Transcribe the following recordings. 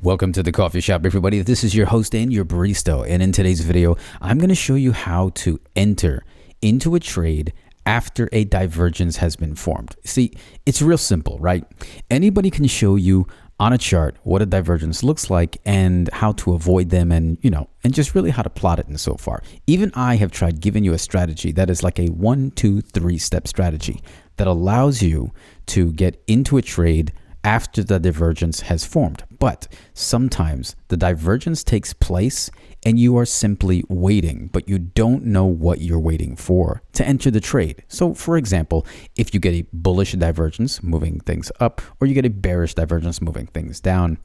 Welcome to the coffee shop, everybody. This is your host and your baristo, and in today's video I'm going to show you how to enter into a trade after a divergence has been formed. See, it's real simple, right? Anybody can show you on a chart what a divergence looks like and how to avoid them, and and just really how to plot it and so far. Even I have tried giving you a strategy that is like a 1, 2, 3 step strategy that allows you to get into a trade after the divergence has formed. But sometimes the divergence takes place and you are simply waiting, but you don't know what you're waiting for to enter the trade. So for example, if you get a bullish divergence moving things up, or you get a bearish divergence moving things down,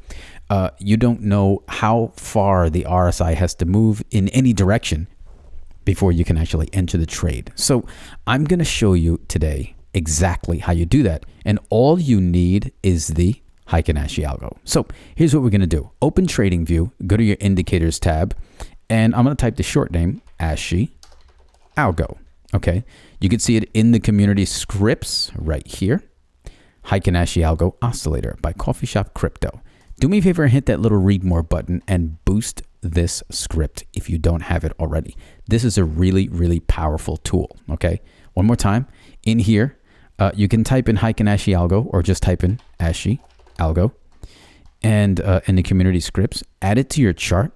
you don't know how far the RSI has to move in any direction before you can actually enter the trade. So I'm going to show you today exactly how you do that, and all you need is the heiken-ashi algo. So here's what we're going to do. Open Trading View, go to your Indicators tab, and I'm going to type the short name Ashi Algo. Okay, you can see it in the community scripts right here. Heiken-ashi Algo Oscillator by Coffee Shop Crypto. Do me a favor and hit that little read more button and boost this script if you don't have it already. This is a really powerful tool. Okay, one more time. In here, you can type in heiken-ashi algo or just type in ashi algo, and in the community scripts, add it to your chart,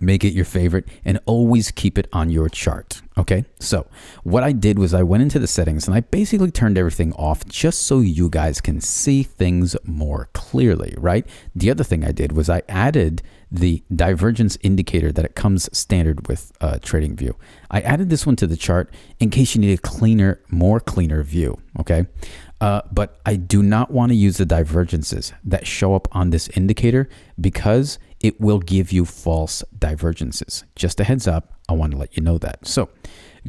make it your favorite, and always keep it on your chart. Okay, so what I did was I went into the settings and I basically turned everything off just so you guys can see things more clearly, right? The other thing I did was I added the divergence indicator that it comes standard with TradingView. I added this one to the chart in case you need a cleaner, more cleaner view, okay? But I do not want to use the divergences that show up on this indicator because it will give you false divergences. Just a heads up, I want to let you know that. So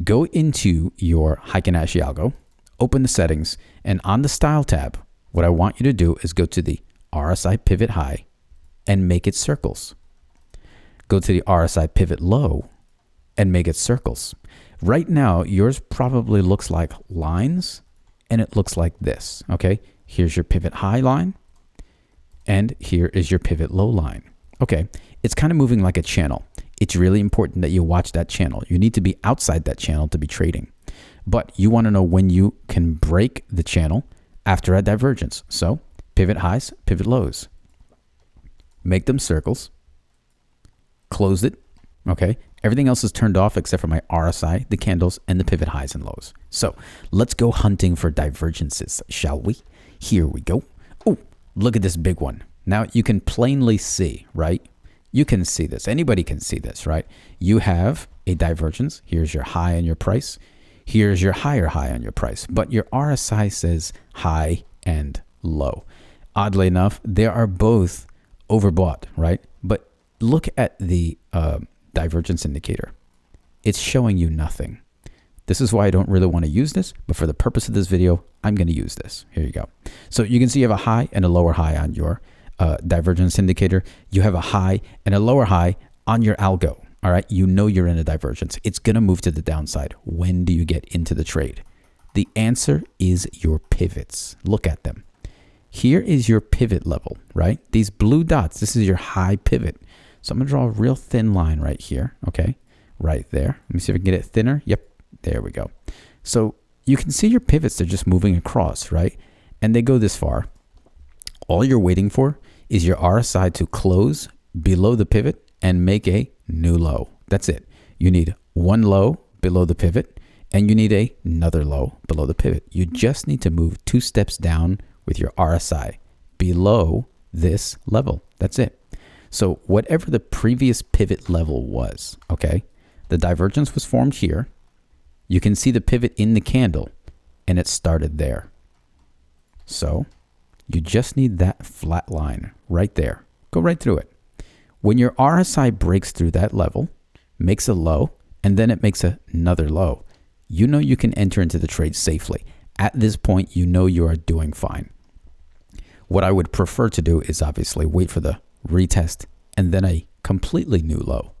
go into your heiken-ashi algo, open the settings, and on the style tab, what I want you to do is go to the RSI pivot high and make it circles. Go to the RSI pivot low and make it circles. Right now, yours probably looks like lines, and it looks like this, okay? Here's your pivot high line, and here is your pivot low line. Okay, it's kind of moving like a channel. It's really important that you watch that channel. You need to be outside that channel to be trading. But you want to know when you can break the channel after a divergence. So pivot highs, pivot lows. Make them circles. Close it. Okay, everything else is turned off except for my RSI, the candles, and the pivot highs and lows. So let's go hunting for divergences, shall we? Here we go. Oh, look at this big one. Now you can plainly see, right? You can see this. Anybody can see this, right? You have a divergence. Here's your high on your price. Here's your higher high on your price. But your RSI says high and low. Oddly enough, they are both overbought, right? But look at the divergence indicator. It's showing you nothing. This is why I don't really want to use this, but for the purpose of this video, I'm going to use this. Here you go. So you can see you have a high and a lower high on your divergence indicator. You have a high and a lower high on your algo. All right, you know you're in a divergence. It's going to move to the downside. When do you get into the trade? The answer is your pivots. Look at them. Here is your pivot level, right? These blue dots, this is your high pivot. So I'm going to draw a real thin line right here, okay? Right there. Let me see if I can get it thinner. Yep, there we go. So you can see your pivots, they're just moving across, right? And they go this far. All you're waiting for is your RSI to close below the pivot and make a new low. That's it. You need one low below the pivot, and you need another low below the pivot. You just need to move 2 steps down with your RSI below this level. That's it. So whatever the previous pivot level was, okay, the divergence was formed here. You can see the pivot in the candle, and it started there. So you just need that flat line right there. Go right through it. When your RSI breaks through that level, makes a low, and then it makes another low, you know you can enter into the trade safely. At this point, you know you are doing fine. What I would prefer to do is obviously wait for the retest and then a completely new low.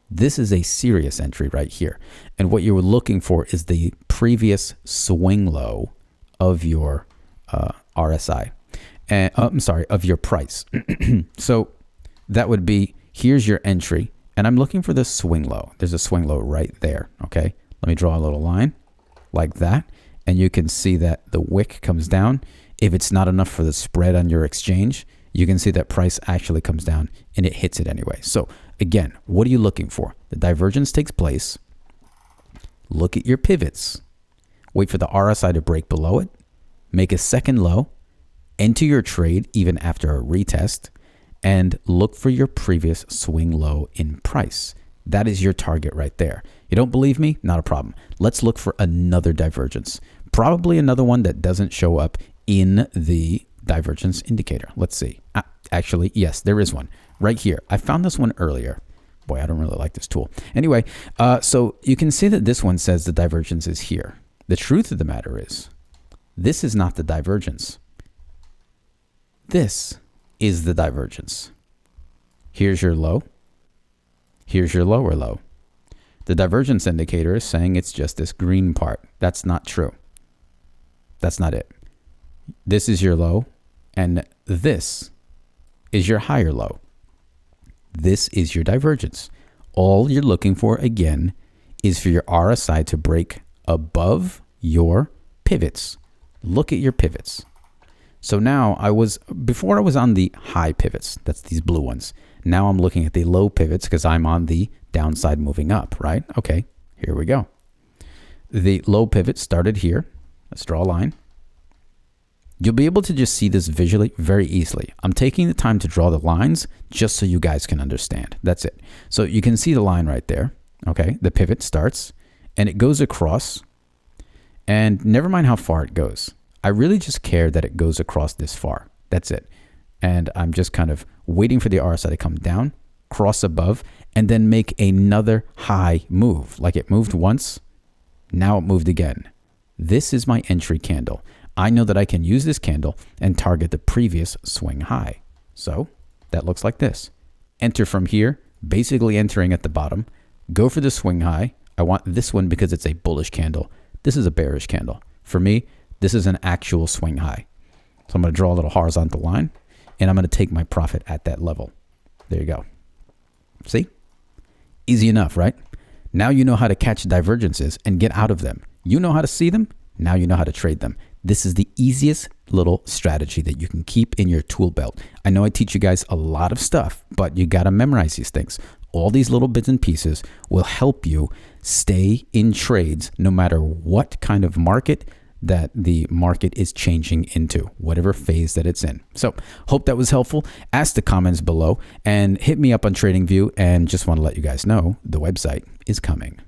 This is a serious entry right here. And what you're looking for is the previous swing low of your RSI. and I'm sorry, of your price. So that would be, here's your entry, and I'm looking for the swing low. There's a swing low right there, okay? Let me draw a little line like that, and you can see that the wick comes down. If it's not enough for the spread on your exchange, you can see that price actually comes down and it hits it anyway. So again, what are you looking for? The divergence takes place. Look at your pivots. Wait for the RSI to break below it. Make a second low. Enter your trade even after a retest. And look for your previous swing low in price. That is your target right there. You don't believe me? Not a problem. Let's look for another divergence. Probably another one that doesn't show up in the divergence indicator. Let's see. Actually, yes, there is one right here. I found this one earlier. Boy, I don't really like this tool. Anyway, so you can see that this one says the divergence is here. The truth of the matter is, this is not the divergence. This is the divergence. Here's your low. Here's your lower low. The divergence indicator is saying it's just this green part. That's not true. That's not it. This is your low, and this is your higher low. This is your divergence. All you're looking for, again, is for your RSI to break above your pivots. Look at your pivots. So now before I was on the high pivots. That's these blue ones. Now I'm looking at the low pivots because I'm on the downside moving up, right? Okay, here we go. The low pivot started here. Let's draw a line. You'll be able to just see this visually very easily. I'm taking the time to draw the lines just so you guys can understand. That's it. So you can see the line right there. Okay, the pivot starts and it goes across, and never mind how far it goes. I really just care that it goes across this far. That's it. And I'm just kind of waiting for the RSI to come down, cross above, and then make another high move. Like it moved once, now it moved again. This is my entry candle. I know that I can use this candle and target the previous swing high. So that looks like this. Enter from here, basically entering at the bottom. Go for the swing high. I want this one because it's a bullish candle. This is a bearish candle. For me, this is an actual swing high. So I'm going to draw a little horizontal line, and I'm going to take my profit at that level. There you go. See? Easy enough, right? Now you know how to catch divergences and get out of them. You know how to see them. Now you know how to trade them. This is the easiest little strategy that you can keep in your tool belt. I know I teach you guys a lot of stuff, but you got to memorize these things. All these little bits and pieces will help you stay in trades no matter what kind of market that the market is changing into, whatever phase that it's in. So hope that was helpful. Ask the comments below and hit me up on TradingView, and just want to let you guys know the website is coming.